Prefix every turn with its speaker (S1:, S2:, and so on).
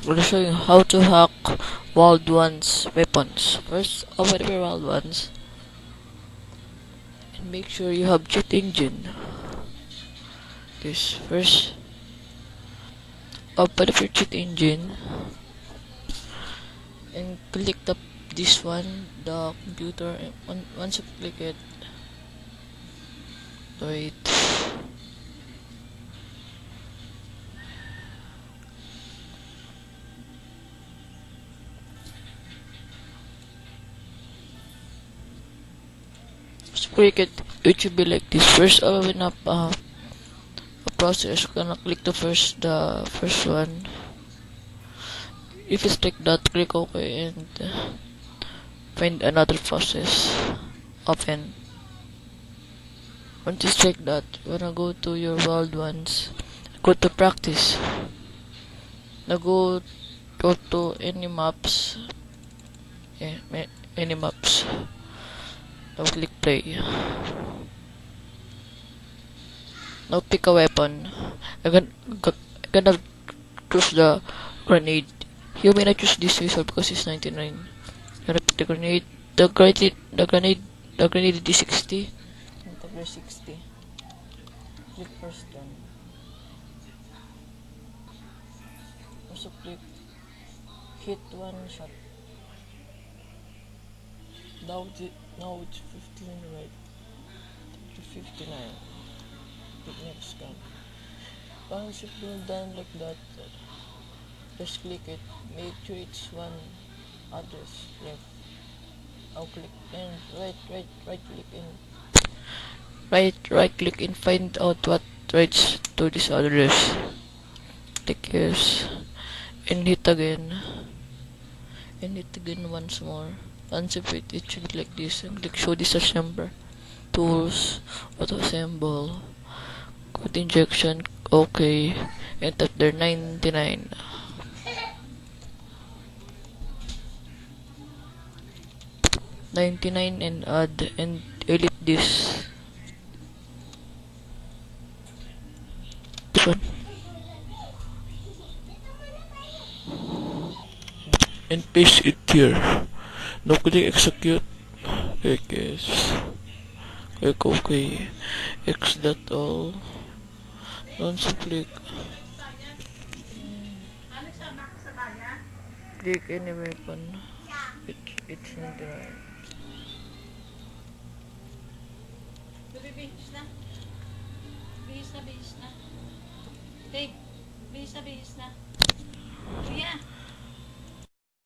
S1: We'll show you how to hack Wild Ones weapons. First, open up your Wild Ones and make sure you have cheat engine. This first, open up your cheat engine and click this one, the computer. And once you click it, wait. Click it should be like this. First, open up a process. Gonna click the first one. If you click that, click OK and find another process. Open. Once you check that, you wanna go to your Wild Ones. Go to practice. Now go to any maps. Any maps. Now click play. Now pick a weapon. I'm gonna choose the grenade. You may not choose this usual because it's 99. Gonna pick the grenade. The grenade is 60. Enter 60. Click first one. Also click hit one shot. Now it's 15 right to 59. Click next gun. Once you've been done like that, just click it. Make sure it's one address left. I'll click and right click and find out what writes to this address. Click yes and hit again once more. Once it should be like this, and click show discharge number, tools, auto assemble, code injection, okay, and tap there 99. And add and edit this one and paste it here. Now click execute. Click yes. Click OK. X that all. Once you click any weapon, it's 99.
S2: Bihis na. Bihis na. Hey, bihis na. Kuya.